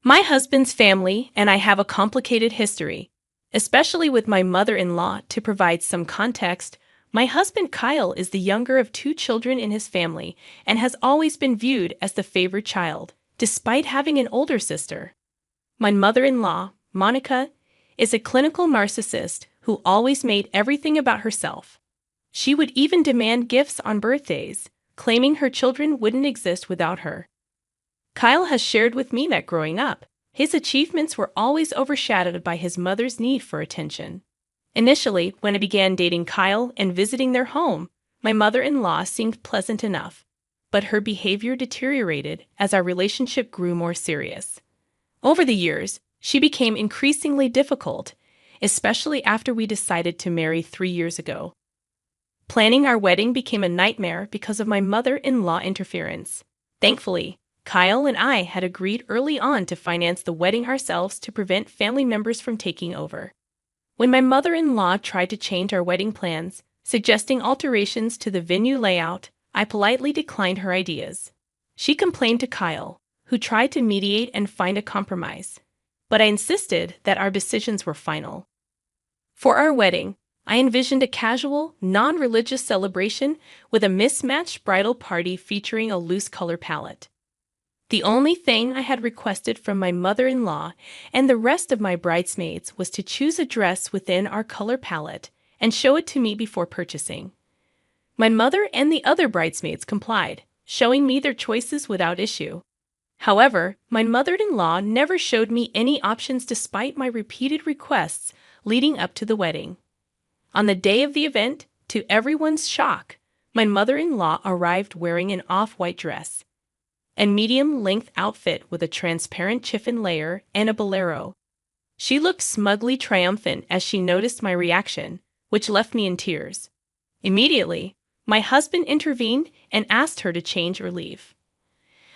My husband's family and I have a complicated history, especially with my mother-in-law. To provide some context, my husband Kyle is the younger of two children in his family and has always been viewed as the favored child, despite having an older sister. My mother-in-law, Monica, is a clinical narcissist who always made everything about herself. She would even demand gifts on birthdays, claiming her children wouldn't exist without her. Kyle has shared with me that growing up, his achievements were always overshadowed by his mother's need for attention. Initially, when I began dating Kyle and visiting their home, my mother-in-law seemed pleasant enough, but her behavior deteriorated as our relationship grew more serious. Over the years, she became increasingly difficult, especially after we decided to marry 3 years ago. Planning our wedding became a nightmare because of my mother-in-law interference. Thankfully, Kyle and I had agreed early on to finance the wedding ourselves to prevent family members from taking over. When my mother-in-law tried to change our wedding plans, suggesting alterations to the venue layout, I politely declined her ideas. She complained to Kyle, who tried to mediate and find a compromise, but I insisted that our decisions were final. For our wedding, I envisioned a casual, non-religious celebration with a mismatched bridal party featuring a loose color palette. The only thing I had requested from my mother-in-law and the rest of my bridesmaids was to choose a dress within our color palette and show it to me before purchasing. My mother and the other bridesmaids complied, showing me their choices without issue. However, my mother-in-law never showed me any options despite my repeated requests leading up to the wedding. On the day of the event, to everyone's shock, my mother-in-law arrived wearing an off-white dress, a medium-length outfit with a transparent chiffon layer and a bolero. She looked smugly triumphant as she noticed my reaction, which left me in tears. Immediately, my husband intervened and asked her to change or leave.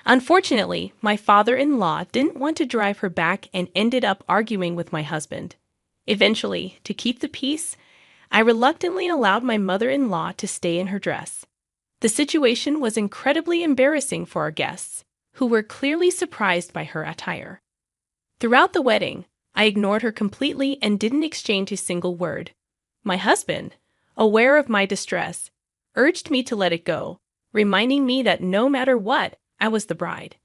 Unfortunately, my father-in-law didn't want to drive her back and ended up arguing with my husband. Eventually, to keep the peace, I reluctantly allowed my mother-in-law to stay in her dress. The situation was incredibly embarrassing for our guests, who were clearly surprised by her attire. Throughout the wedding, I ignored her completely and didn't exchange a single word. My husband, aware of my distress, urged me to let it go, reminding me that no matter what, I was the bride.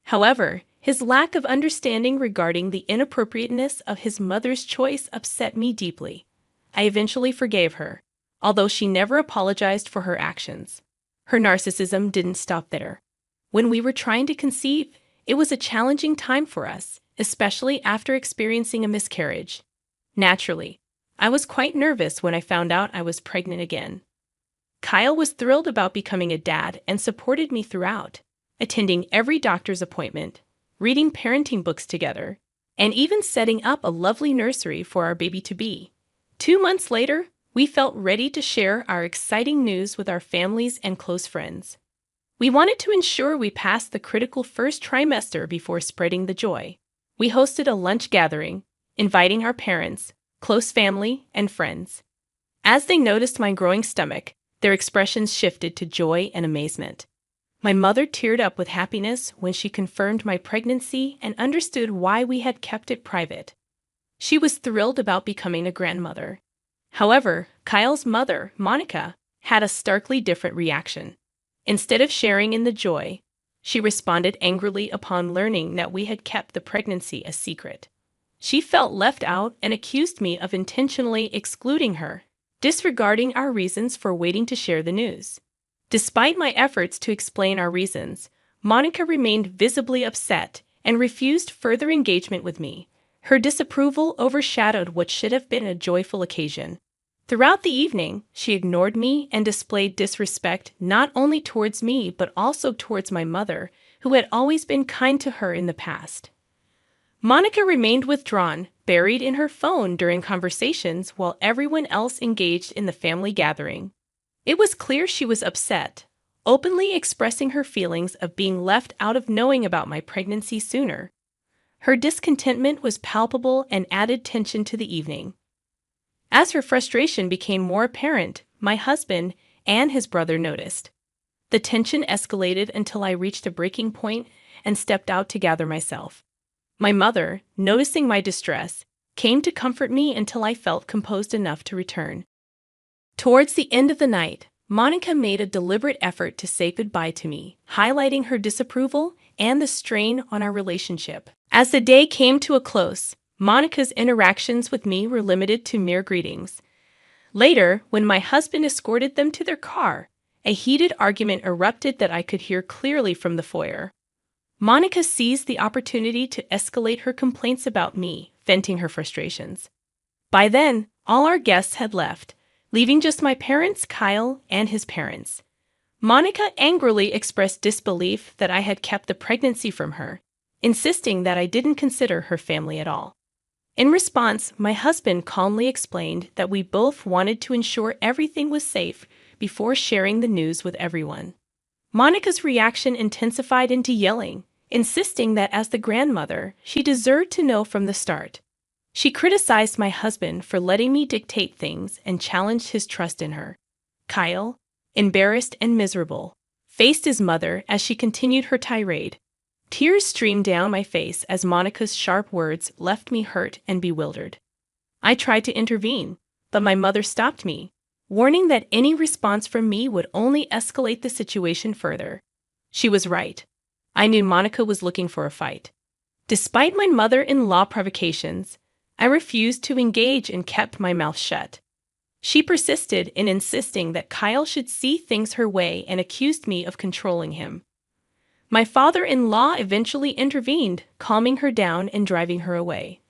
However, his lack of understanding regarding the inappropriateness of his mother's choice upset me deeply. I eventually forgave her, although she never apologized for her actions. Her narcissism didn't stop there. When we were trying to conceive, it was a challenging time for us, especially after experiencing a miscarriage. Naturally, I was quite nervous when I found out I was pregnant again. Kyle was thrilled about becoming a dad and supported me throughout, attending every doctor's appointment, reading parenting books together, and even setting up a lovely nursery for our baby-to-be. 2 months later, we felt ready to share our exciting news with our families and close friends. We wanted to ensure we passed the critical first trimester before spreading the joy. We hosted a lunch gathering, inviting our parents, close family, and friends. As they noticed my growing stomach, their expressions shifted to joy and amazement. My mother teared up with happiness when she confirmed my pregnancy and understood why we had kept it private. She was thrilled about becoming a grandmother. However, Kyle's mother, Monica, had a starkly different reaction. Instead of sharing in the joy, she responded angrily upon learning that we had kept the pregnancy a secret. She felt left out and accused me of intentionally excluding her, disregarding our reasons for waiting to share the news. Despite my efforts to explain our reasons, Monica remained visibly upset and refused further engagement with me. Her disapproval overshadowed what should have been a joyful occasion. Throughout the evening, she ignored me and displayed disrespect not only towards me but also towards my mother, who had always been kind to her in the past. Monica remained withdrawn, buried in her phone during conversations while everyone else engaged in the family gathering. It was clear she was upset, openly expressing her feelings of being left out of knowing about my pregnancy sooner. Her discontentment was palpable and added tension to the evening. As her frustration became more apparent, my husband and his brother noticed. The tension escalated until I reached a breaking point and stepped out to gather myself. My mother, noticing my distress, came to comfort me until I felt composed enough to return. Towards the end of the night, Monica made a deliberate effort to say goodbye to me, highlighting her disapproval and the strain on our relationship. As the day came to a close, Monica's interactions with me were limited to mere greetings. Later, when my husband escorted them to their car, a heated argument erupted that I could hear clearly from the foyer. Monica seized the opportunity to escalate her complaints about me, venting her frustrations. By then, all our guests had left, leaving just my parents, Kyle, and his parents. Monica angrily expressed disbelief that I had kept the pregnancy from her, insisting that I didn't consider her family at all. In response, my husband calmly explained that we both wanted to ensure everything was safe before sharing the news with everyone. Monica's reaction intensified into yelling, insisting that as the grandmother, she deserved to know from the start. She criticized my husband for letting me dictate things and challenged his trust in her. Kyle, embarrassed and miserable, faced his mother as she continued her tirade. Tears streamed down my face as Monica's sharp words left me hurt and bewildered. I tried to intervene, but my mother stopped me, warning that any response from me would only escalate the situation further. She was right. I knew Monica was looking for a fight. Despite my mother-in-law provocations, I refused to engage and kept my mouth shut. She persisted in insisting that Kyle should see things her way and accused me of controlling him. My father-in-law eventually intervened, calming her down and driving her away.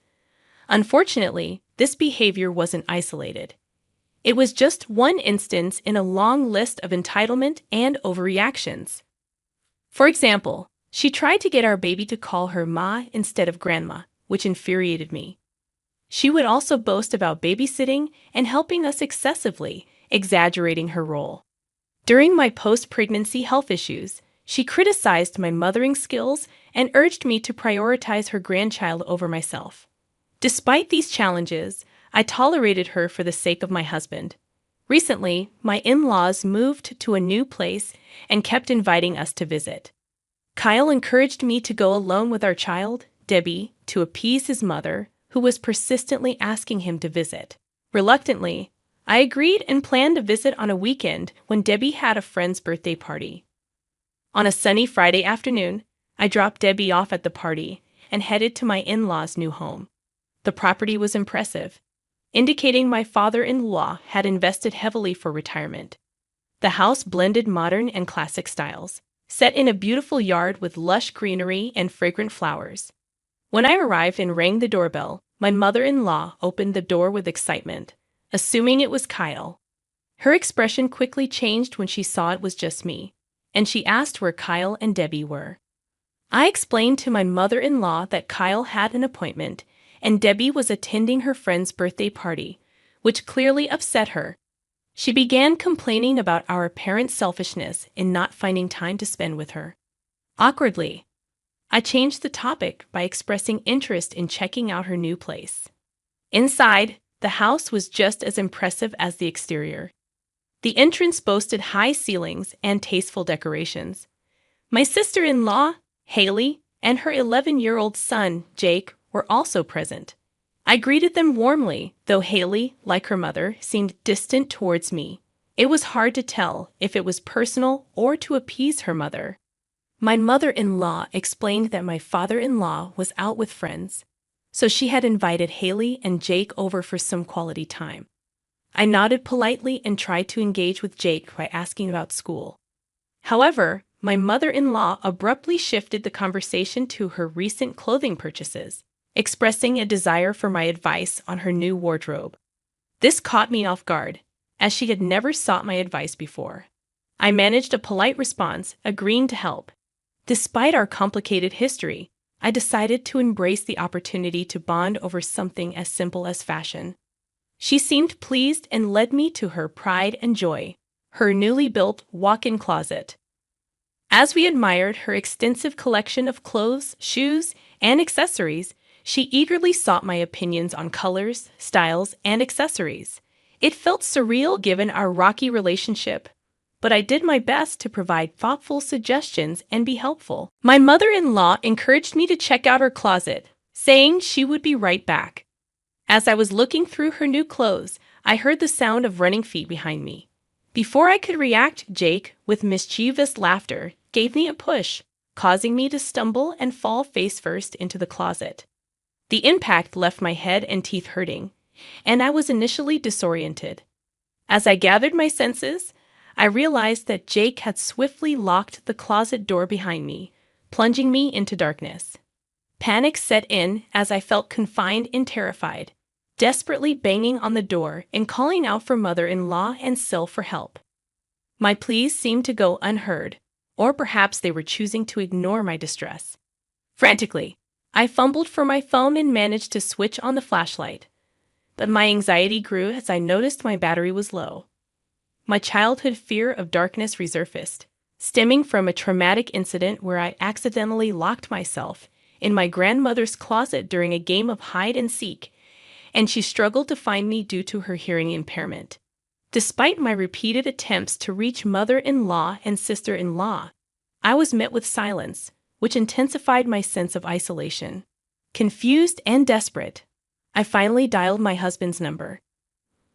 Unfortunately, this behavior wasn't isolated. It was just one instance in a long list of entitlement and overreactions. For example, she tried to get our baby to call her Ma instead of Grandma, which infuriated me. She would also boast about babysitting and helping us excessively, exaggerating her role. During my post-pregnancy health issues, she criticized my mothering skills and urged me to prioritize her grandchild over myself. Despite these challenges, I tolerated her for the sake of my husband. Recently, my in-laws moved to a new place and kept inviting us to visit. Kyle encouraged me to go alone with our child, Debbie, to appease his mother, who was persistently asking him to visit. Reluctantly, I agreed and planned a visit on a weekend when Debbie had a friend's birthday party. On a sunny Friday afternoon, I dropped Debbie off at the party and headed to my in-laws' new home. The property was impressive, indicating my father-in-law had invested heavily for retirement. The house blended modern and classic styles, set in a beautiful yard with lush greenery and fragrant flowers. When I arrived and rang the doorbell, my mother-in-law opened the door with excitement, assuming it was Kyle. Her expression quickly changed when she saw it was just me, and she asked where Kyle and Debbie were. I explained to my mother-in-law that Kyle had an appointment and Debbie was attending her friend's birthday party, which clearly upset her. She began complaining about our apparent selfishness in not finding time to spend with her. Awkwardly, I changed the topic by expressing interest in checking out her new place. Inside, the house was just as impressive as the exterior. The entrance boasted high ceilings and tasteful decorations. My sister-in-law, Haley, and her 11-year-old son, Jake, were also present. I greeted them warmly, though Haley, like her mother, seemed distant towards me. It was hard to tell if it was personal or to appease her mother. My mother-in-law explained that my father-in-law was out with friends, so she had invited Haley and Jake over for some quality time. I nodded politely and tried to engage with Jake by asking about school. However, my mother-in-law abruptly shifted the conversation to her recent clothing purchases, expressing a desire for my advice on her new wardrobe. This caught me off guard, as she had never sought my advice before. I managed a polite response, agreeing to help. Despite our complicated history, I decided to embrace the opportunity to bond over something as simple as fashion. She seemed pleased and led me to her pride and joy, her newly built walk-in closet. As we admired her extensive collection of clothes, shoes, and accessories, she eagerly sought my opinions on colors, styles, and accessories. It felt surreal given our rocky relationship, but I did my best to provide thoughtful suggestions and be helpful. My mother-in-law encouraged me to check out her closet, saying she would be right back. As I was looking through her new clothes, I heard the sound of running feet behind me. Before I could react, Jake, with mischievous laughter, gave me a push, causing me to stumble and fall face first into the closet. The impact left my head and teeth hurting, and I was initially disoriented. As I gathered my senses, I realized that Jake had swiftly locked the closet door behind me, plunging me into darkness. Panic set in as I felt confined and terrified, desperately banging on the door and calling out for mother-in-law and Sil for help. My pleas seemed to go unheard, or perhaps they were choosing to ignore my distress. Frantically, I fumbled for my phone and managed to switch on the flashlight. But my anxiety grew as I noticed my battery was low. My childhood fear of darkness resurfaced, stemming from a traumatic incident where I accidentally locked myself in my grandmother's closet during a game of hide and seek, and she struggled to find me due to her hearing impairment. Despite my repeated attempts to reach mother-in-law and sister-in-law, I was met with silence, which intensified my sense of isolation. Confused and desperate, I finally dialed my husband's number.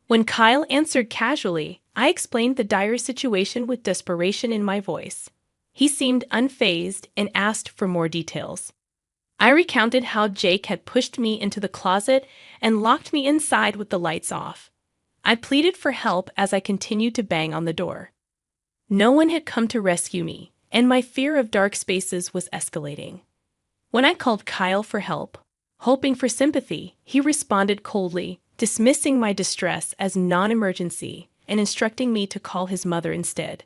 When Kyle answered casually, I explained the dire situation with desperation in my voice. He seemed unfazed and asked for more details. I recounted how Jake had pushed me into the closet and locked me inside with the lights off. I pleaded for help as I continued to bang on the door. No one had come to rescue me, and my fear of dark spaces was escalating. When I called Kyle for help, hoping for sympathy, he responded coldly, dismissing my distress as non-emergency and instructing me to call his mother instead.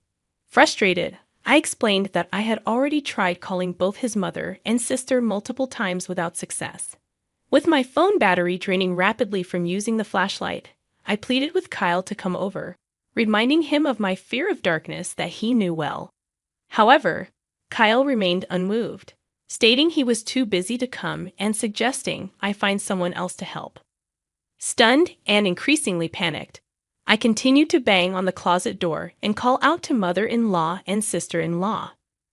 Frustrated, I explained that I had already tried calling both his mother and sister multiple times without success. With my phone battery draining rapidly from using the flashlight, I pleaded with Kyle to come over, reminding him of my fear of darkness that he knew well. However, Kyle remained unmoved, stating he was too busy to come and suggesting I find someone else to help. Stunned and increasingly panicked, I continued to bang on the closet door and call out to mother-in-law and sister-in-law,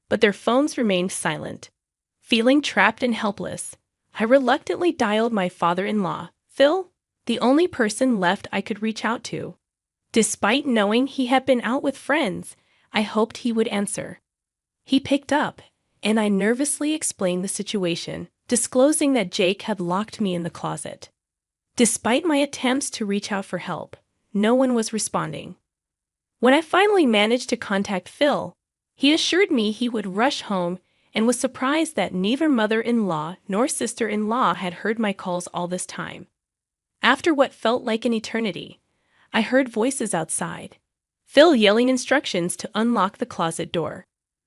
but their phones remained silent. Feeling trapped and helpless, I reluctantly dialed my father-in-law, Phil, the only person left I could reach out to. Despite knowing he had been out with friends, I hoped he would answer. He picked up, and I nervously explained the situation, disclosing that Jake had locked me in the closet. Despite my attempts to reach out for help, no one was responding. When I finally managed to contact Phil, he assured me he would rush home and was surprised that neither mother-in-law nor sister-in-law had heard my calls all this time. After what felt like an eternity, I heard voices outside, Phil yelling instructions to unlock the closet door.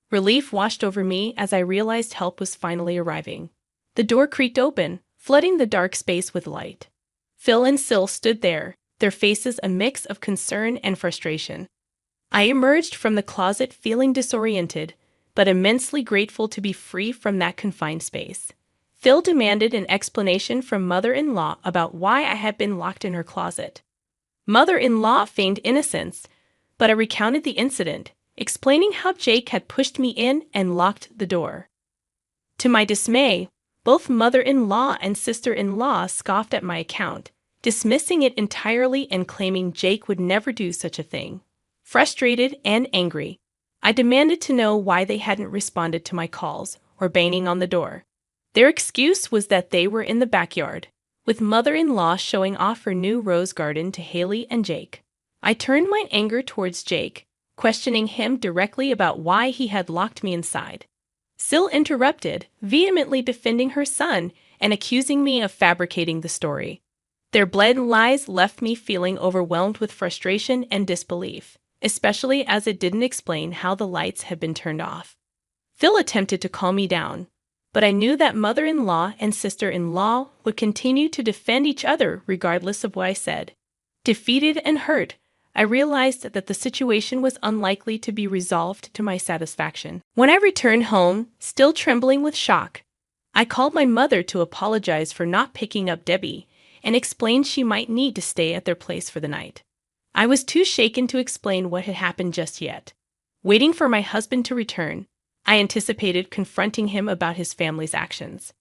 Relief washed over me as I realized help was finally arriving. The door creaked open, flooding the dark space with light. Phil and Sil stood there, their faces a mix of concern and frustration. I emerged from the closet feeling disoriented, but immensely grateful to be free from that confined space. Phil demanded an explanation from mother-in-law about why I had been locked in her closet. Mother-in-law feigned innocence, but I recounted the incident, explaining how Jake had pushed me in and locked the door. To my dismay, both mother-in-law and sister-in-law scoffed at my account, dismissing it entirely and claiming Jake would never do such a thing. Frustrated and angry, I demanded to know why they hadn't responded to my calls or banging on the door. Their excuse was that they were in the backyard, with mother-in-law showing off her new rose garden to Haley and Jake. I turned my anger towards Jake, questioning him directly about why he had locked me inside. Sil interrupted, vehemently defending her son and accusing me of fabricating the story. Their blatant lies left me feeling overwhelmed with frustration and disbelief, especially as it didn't explain how the lights had been turned off. Phil attempted to calm me down, but I knew that mother-in-law and sister-in-law would continue to defend each other regardless of what I said. Defeated and hurt, I realized that the situation was unlikely to be resolved to my satisfaction. When I returned home, still trembling with shock, I called my mother to apologize for not picking up Debbie and explained she might need to stay at their place for the night. I was too shaken to explain what had happened just yet. Waiting for my husband to return, I anticipated confronting him about his family's actions.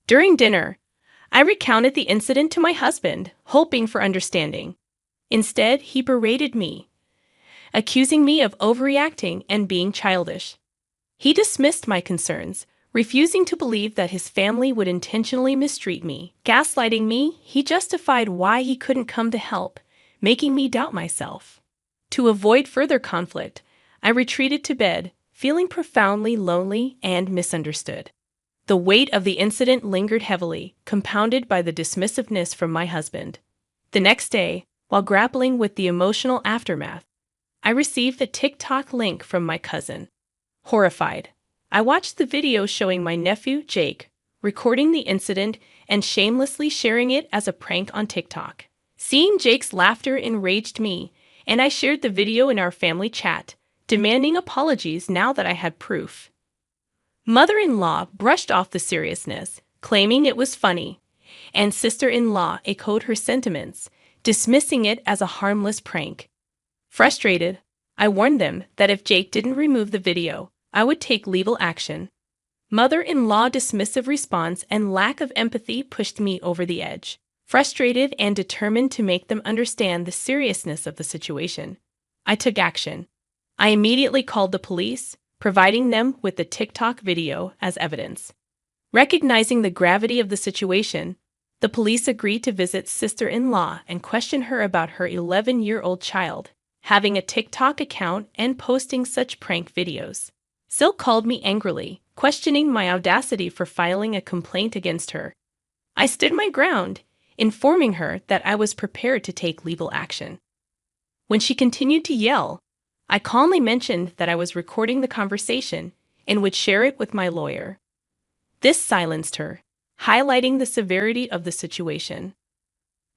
During dinner, I recounted the incident to my husband, hoping for understanding. Instead, he berated me, accusing me of overreacting and being childish. He dismissed my concerns, refusing to believe that his family would intentionally mistreat me. Gaslighting me, he justified why he couldn't come to help, making me doubt myself. To avoid further conflict, I retreated to bed, feeling profoundly lonely and misunderstood. The weight of the incident lingered heavily, compounded by the dismissiveness from my husband. The next day, while grappling with the emotional aftermath, I received a TikTok link from my cousin. Horrified, I watched the video showing my nephew, Jake, recording the incident and shamelessly sharing it as a prank on TikTok. Seeing Jake's laughter enraged me, and I shared the video in our family chat, demanding apologies now that I had proof. Mother-in-law brushed off the seriousness, claiming it was funny, and sister-in-law echoed her sentiments, dismissing it as a harmless prank. Frustrated, I warned them that if Jake didn't remove the video, I would take legal action. Mother-in-law dismissive response and lack of empathy pushed me over the edge. Frustrated and determined to make them understand the seriousness of the situation, I took action. I immediately called the police, providing them with the TikTok video as evidence. Recognizing the gravity of the situation, the police agreed to visit sister-in-law and question her about her 11-year-old child having a TikTok account and posting such prank videos. Sil called me angrily, questioning my audacity for filing a complaint against her. I stood my ground, informing her that I was prepared to take legal action. When she continued to yell, I calmly mentioned that I was recording the conversation and would share it with my lawyer. This silenced her, highlighting the severity of the situation.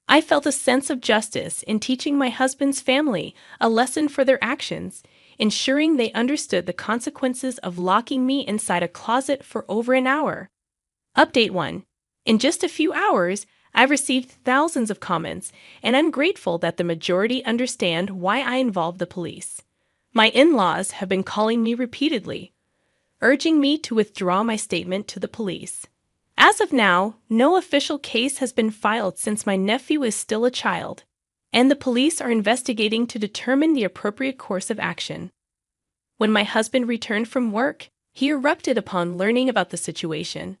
I felt a sense of justice in teaching my husband's family a lesson for their actions, ensuring they understood the consequences of locking me inside a closet for over an hour. Update 1. In just a few hours, I've received thousands of comments, and I'm grateful that the majority understand why I involved the police. My in-laws have been calling me repeatedly, urging me to withdraw my statement to the police. As of now, no official case has been filed since my nephew is still a child, and the police are investigating to determine the appropriate course of action. When my husband returned from work, he erupted upon learning about the situation.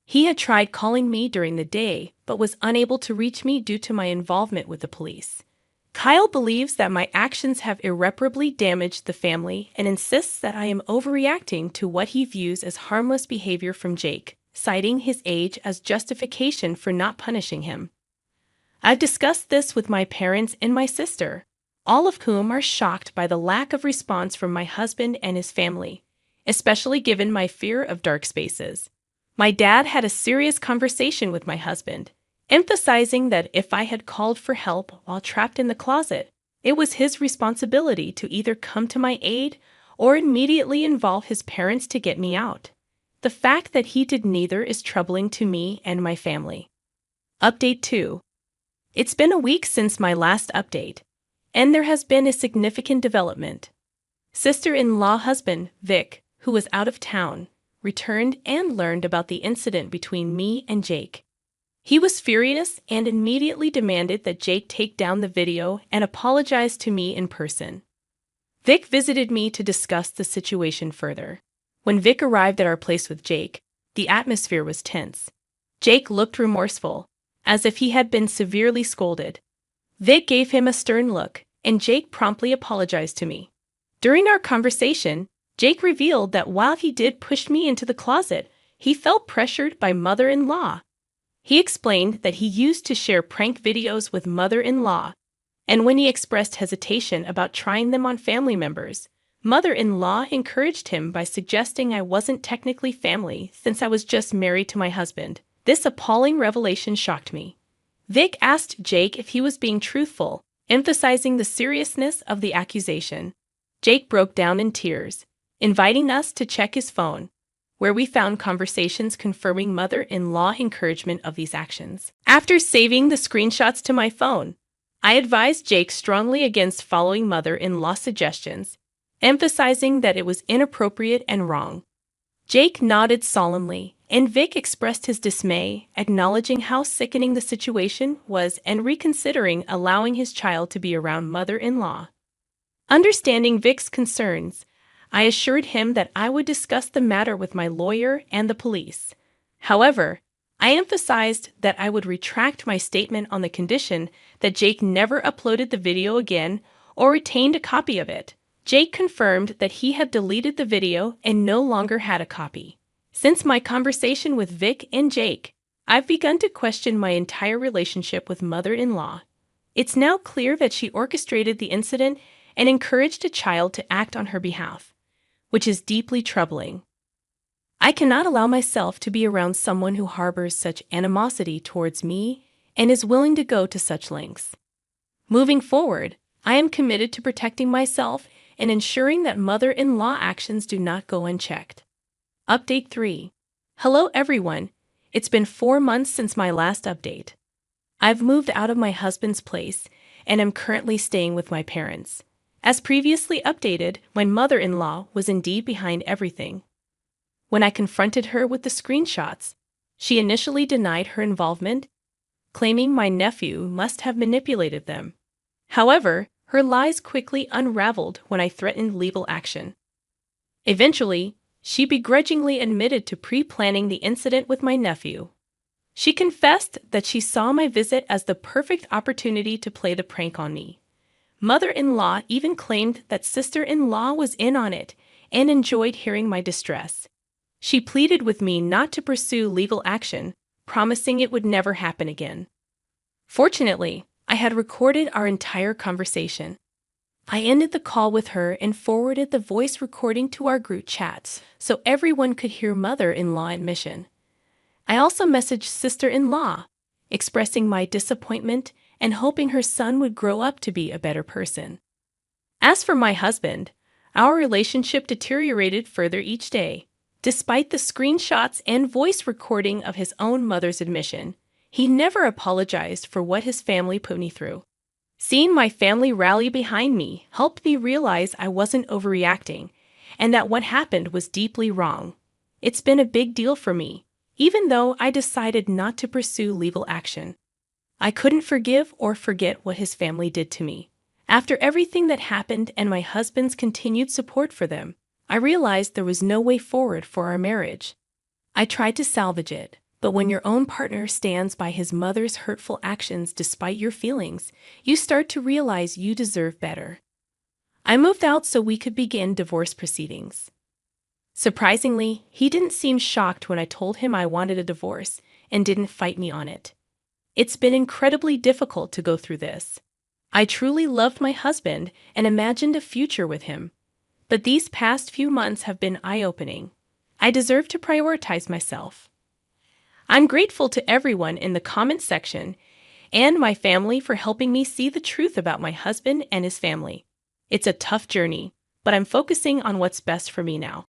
He had tried calling me during the day, but was unable to reach me due to my involvement with the police. Kyle believes that my actions have irreparably damaged the family and insists that I am overreacting to what he views as harmless behavior from Jake, citing his age as justification for not punishing him. I've discussed this with my parents and my sister, all of whom are shocked by the lack of response from my husband and his family, especially given my fear of dark spaces. My dad had a serious conversation with my husband, emphasizing that if I had called for help while trapped in the closet, it was his responsibility to either come to my aid or immediately involve his parents to get me out. The fact that he did neither is troubling to me and my family. Update 2. It's been a week since my last update, and there has been a significant development. Sister-in-law husband, Vic, who was out of town, returned and learned about the incident between me and Jake. He was furious and immediately demanded that Jake take down the video and apologize to me in person. Vic visited me to discuss the situation further. When Vic arrived at our place with Jake, the atmosphere was tense. Jake looked remorseful, as if he had been severely scolded. Vic gave him a stern look, and Jake promptly apologized to me. During our conversation, Jake revealed that while he did push me into the closet, he felt pressured by mother-in-law. He explained that he used to share prank videos with mother-in-law, and when he expressed hesitation about trying them on family members, mother-in-law encouraged him by suggesting I wasn't technically family since I was just married to my husband. This appalling revelation shocked me. Vic asked Jake if he was being truthful, emphasizing the seriousness of the accusation. Jake broke down in tears, inviting us to check his phone, where we found conversations confirming mother-in-law encouragement of these actions. After saving the screenshots to my phone, I advised Jake strongly against following mother-in-law suggestions, emphasizing that it was inappropriate and wrong. Jake nodded solemnly, and Vic expressed his dismay, acknowledging how sickening the situation was and reconsidering allowing his child to be around mother-in-law. Understanding Vic's concerns, I assured him that I would discuss the matter with my lawyer and the police. However, I emphasized that I would retract my statement on the condition that Jake never uploaded the video again or retained a copy of it. Jake confirmed that he had deleted the video and no longer had a copy. Since my conversation with Vic and Jake, I've begun to question my entire relationship with mother-in-law. It's now clear that she orchestrated the incident and encouraged a child to act on her behalf, which is deeply troubling. I cannot allow myself to be around someone who harbors such animosity towards me and is willing to go to such lengths. Moving forward, I am committed to protecting myself and ensuring that mother-in-law actions do not go unchecked. Update 3. Hello everyone. It's been 4 months since my last update. I've moved out of my husband's place and am currently staying with my parents. As previously updated, my mother-in-law was indeed behind everything. When I confronted her with the screenshots, she initially denied her involvement, claiming my nephew must have manipulated them. However, her lies quickly unraveled when I threatened legal action. Eventually, she begrudgingly admitted to pre-planning the incident with my nephew. She confessed that she saw my visit as the perfect opportunity to play the prank on me. Mother-in-law even claimed that sister-in-law was in on it and enjoyed hearing my distress. She pleaded with me not to pursue legal action, promising it would never happen again. Fortunately, I had recorded our entire conversation. I ended the call with her and forwarded the voice recording to our group chats so everyone could hear mother-in-law admission. I also messaged sister-in-law, expressing my disappointment and hoping her son would grow up to be a better person. As for my husband, our relationship deteriorated further each day. Despite the screenshots and voice recording of his own mother's admission, he never apologized for what his family put me through. Seeing my family rally behind me helped me realize I wasn't overreacting and that what happened was deeply wrong. It's been a big deal for me, even though I decided not to pursue legal action. I couldn't forgive or forget what his family did to me. After everything that happened and my husband's continued support for them, I realized there was no way forward for our marriage. I tried to salvage it, but when your own partner stands by his mother's hurtful actions despite your feelings, you start to realize you deserve better. I moved out so we could begin divorce proceedings. Surprisingly, he didn't seem shocked when I told him I wanted a divorce and didn't fight me on it. It's been incredibly difficult to go through this. I truly loved my husband and imagined a future with him. But these past few months have been eye-opening. I deserve to prioritize myself. I'm grateful to everyone in the comments section and my family for helping me see the truth about my husband and his family. It's a tough journey, but I'm focusing on what's best for me now.